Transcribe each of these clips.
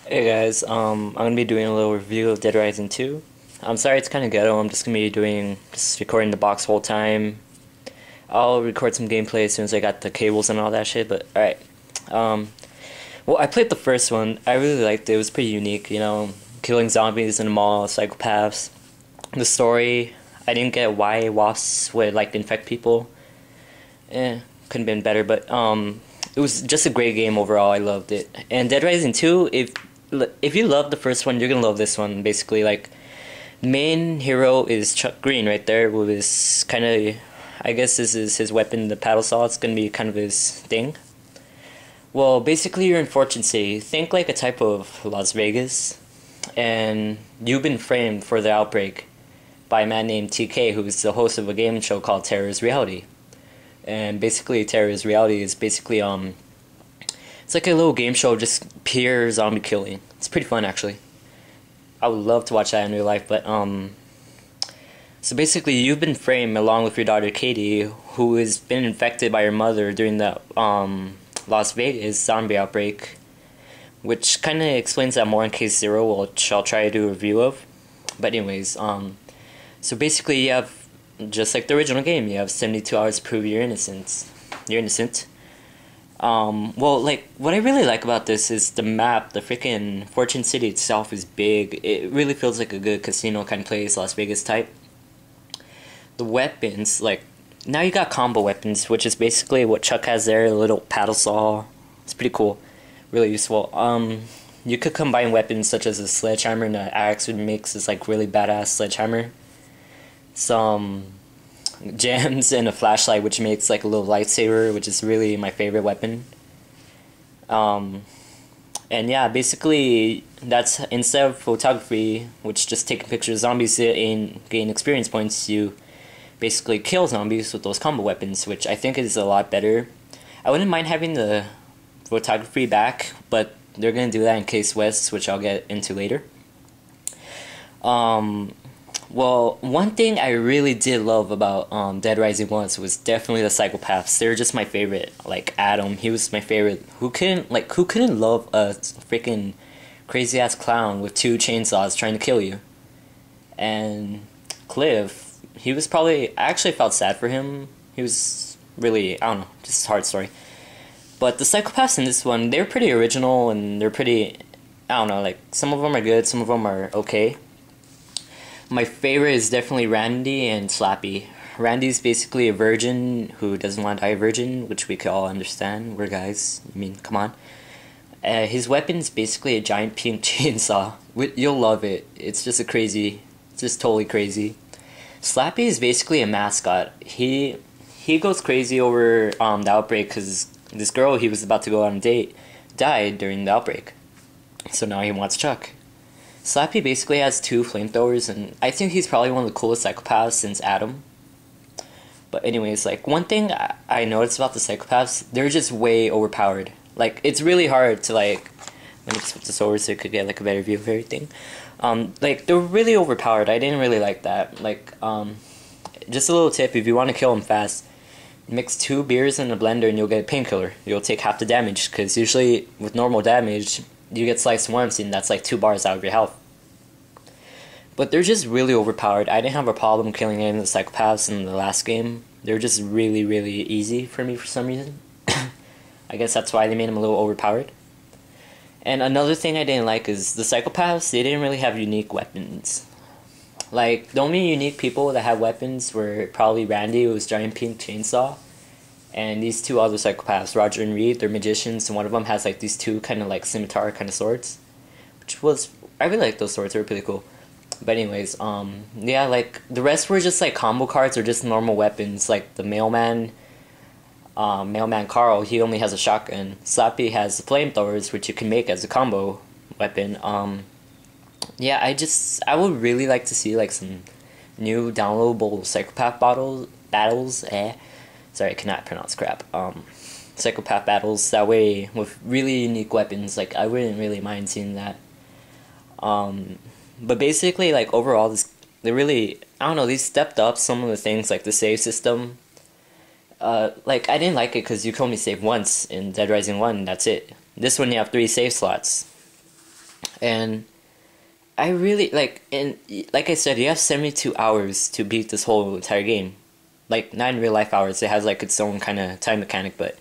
Hey guys, I'm gonna be doing a little review of Dead Rising 2. I'm sorry it's kind of ghetto. I'm just gonna be just recording the box whole time. I'll record some gameplay as soon as I got the cables and all that shit. But all right, um, well I played the first one. I really liked it. It was pretty unique. Killing zombies in the mall, psychopaths. The story, I didn't get why wasps would like infect people. Couldn't have been better. But it was just a great game overall. I loved it. And Dead Rising 2, if you love the first one, you're gonna love this one. Basically, like main hero is Chuck Green right there with his kind of, I guess this is his weapon, the paddle saw. It's gonna be kind of his thing. Well, basically, you're in Fortune City. Think like a type of Las Vegas, and you've been framed for the outbreak by a man named TK, who's the host of a game show called Terrorist Reality. And basically, Terrorist Reality is basically it's like a little game show, just pure zombie killing. It's pretty fun actually. I would love to watch that in real life, but so basically you've been framed along with your daughter Katie, who has been infected by her mother during the Las Vegas zombie outbreak, which kind of explains that more in Case Zero, which I'll try to do a review of. But anyways, so basically you have, just like the original game, you have 72 hours to prove your innocence. You're innocent. Well, like, what I really like about this is the map. The freaking Fortune City itself is big. It really feels like a good casino kind of place, Las Vegas type. The weapons, like, now you got combo weapons, which is basically what Chuck has there, a little paddle saw. It's pretty cool. Really useful. You could combine weapons such as a sledgehammer and an axe, which makes this, like, really badass sledgehammer. Some gems and a flashlight, which makes like a little lightsaber, which is really my favorite weapon. Um, and yeah, basically that's, instead of photography, which just taking pictures of zombies and gain experience points, you basically kill zombies with those combo weapons, which I think is a lot better. I wouldn't mind having the photography back, but they're gonna do that in Case West, which I'll get into later. Um, well, one thing I really did love about Dead Rising was definitely the psychopaths. They were just my favorite. Like Adam, he was my favorite. Who couldn't love a freaking crazy ass clown with two chainsaws trying to kill you? And Cliff, he was probably, I actually felt sad for him. He was really, I don't know, just a hard story. But the psychopaths in this one, they're pretty original and they're pretty, I don't know, like some of them are good, some of them are okay. My favorite is definitely Randy and Slappy. Randy's basically a virgin who doesn't want to die a virgin, which we could all understand. We're guys. I mean, come on. His weapon's basically a giant pink chainsaw. You'll love it. It's just totally crazy. Slappy is basically a mascot. He goes crazy over the outbreak because this girl he was about to go on a date died during the outbreak. So now he wants Chuck. Slappy basically has two flamethrowers, and I think he's probably one of the coolest psychopaths since Adam. But anyways, like, one thing I noticed about the psychopaths, they're just way overpowered. Like, it's really hard to, like, let me just flip this over so you could get, like, a better view of everything. Like, they're really overpowered. I didn't really like that. Like, just a little tip, if you want to kill them fast, mix 2 beers in a blender and you'll get a painkiller. You'll take half the damage, because usually with normal damage, you get sliced once and that's like 2 bars out of your health. But they're just really overpowered. I didn't have a problem killing any of the psychopaths in the last game. They're just really, really easy for me for some reason. I guess that's why they made them a little overpowered. And another thing I didn't like is the psychopaths, they didn't really have unique weapons. Like, the only unique people that had weapons were probably Randy, who was giant pink chainsaw, and these two other psychopaths, Roger and Reed. They're magicians, and one of them has like these two kind of like scimitar kind of swords, which was, I really like those swords. They were pretty cool. But anyways, yeah, like the rest were just like combo cards or just normal weapons. Like the mailman Carl, he only has a shotgun. Slappy has flamethrowers, which you can make as a combo weapon. Yeah, I would really like to see like some new downloadable psychopath battles. Sorry, I cannot pronounce crap. Psychopath battles, that way with really unique weapons. Like, I wouldn't really mind seeing that. But basically, like, overall, they really, I don't know, they stepped up some of the things, like the save system. Like, I didn't like it because you could only save once in Dead Rising 1, and that's it. This one, you have 3 save slots. And I really and like I said, you have 72 hours to beat this whole entire game. Like, not in real life hours, it has like its own kind of time mechanic, but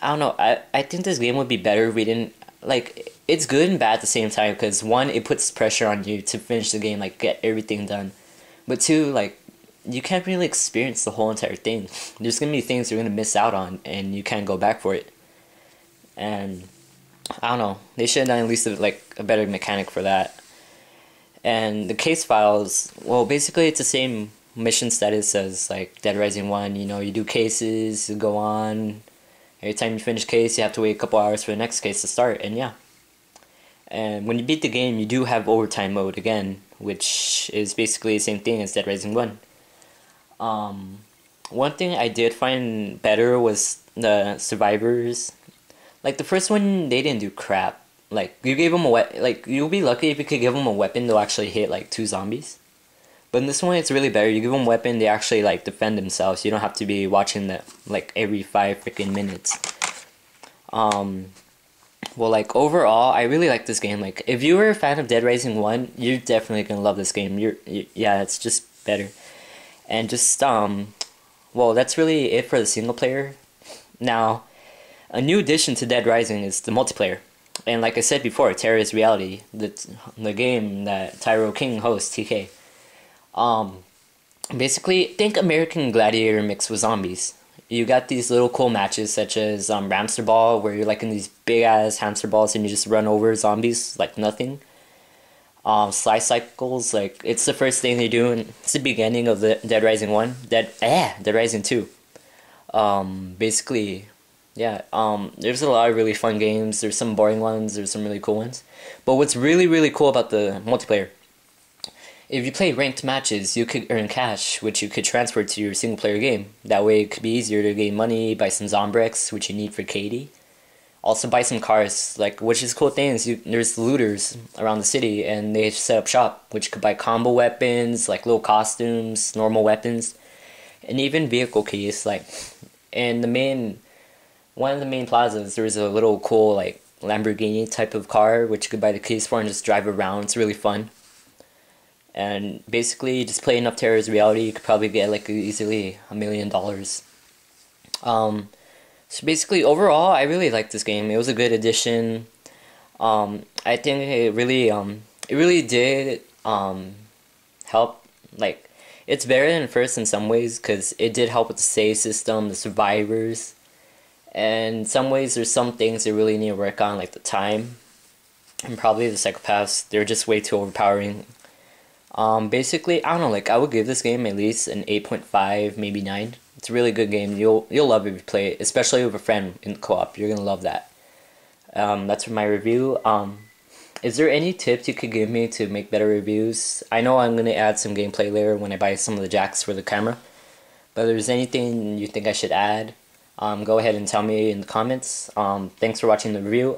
I don't know. I think this game would be better if we didn't it's good and bad at the same time because one, it puts pressure on you to finish the game, like get everything done. But two, like you can't really experience the whole entire thing. There's gonna be things you're gonna miss out on, and you can't go back for it. And I don't know. They should have done at least a better mechanic for that. And the case files, well, basically it's the same mission status as like Dead Rising 1. You know, you do cases, you go on. Every time you finish case, you have to wait a couple hours for the next case to start, and yeah. And when you beat the game, you do have overtime mode again, which is basically the same thing as Dead Rising 1. One thing I did find better was the survivors. Like the first one, they didn't do crap. Like you gave them you'll be lucky if you could give them a weapon to actually hit like 2 zombies. But in this one, it's really better. You give them a weapon, they actually like defend themselves. You don't have to be watching that like every 5 freaking minutes. Well, like overall, I really like this game. Like if you were a fan of Dead Rising 1, you're definitely gonna love this game. Yeah, it's just better. And just well, that's really it for the single player. Now, a new addition to Dead Rising is the multiplayer. And like I said before, Terrorist Reality, the game that Tyro King hosts, TK. Basically, think American Gladiator mixed with zombies. You got these little cool matches such as Ramster Ball, where you're like in these big ass hamster balls and you just run over zombies like nothing. Slice cycles, like it's the first thing they do, and it's the beginning of the Dead Rising 1, Dead Rising 2. Basically, yeah, there's a lot of really fun games. There's some boring ones, there's some really cool ones. But what's really, really cool about the multiplayer, if you play ranked matches, you could earn cash, which you could transfer to your single player game. That way it could be easier to gain money, buy some Zombrex, which you need for Katie. Also buy some cars, like, which is cool thing is there's looters around the city, and they set up shop, which could buy combo weapons, like little costumes, normal weapons, and even vehicle keys. Like, in one of the main plazas, there's a little cool, like, Lamborghini type of car, which you could buy the keys for and just drive around. It's really fun. And basically, just play enough Terrorist Reality, you could probably get like easily $1 million. So basically, overall, I really liked this game. It was a good addition. I think it really did help. Like, it's better than first in some ways because it did help with the save system, the survivors, and in some ways, there's some things they really need to work on, like the time, and probably the psychopaths. They're just way too overpowering. Basically, I don't know, like, I would give this game at least an 8.5, maybe 9. It's a really good game. You'll love it if you play it, especially with a friend in co-op. You're gonna love that. That's my review. Is there any tips you could give me to make better reviews? I know I'm gonna add some gameplay later when I buy some of the jacks for the camera. But if there's anything you think I should add, go ahead and tell me in the comments. Thanks for watching the review.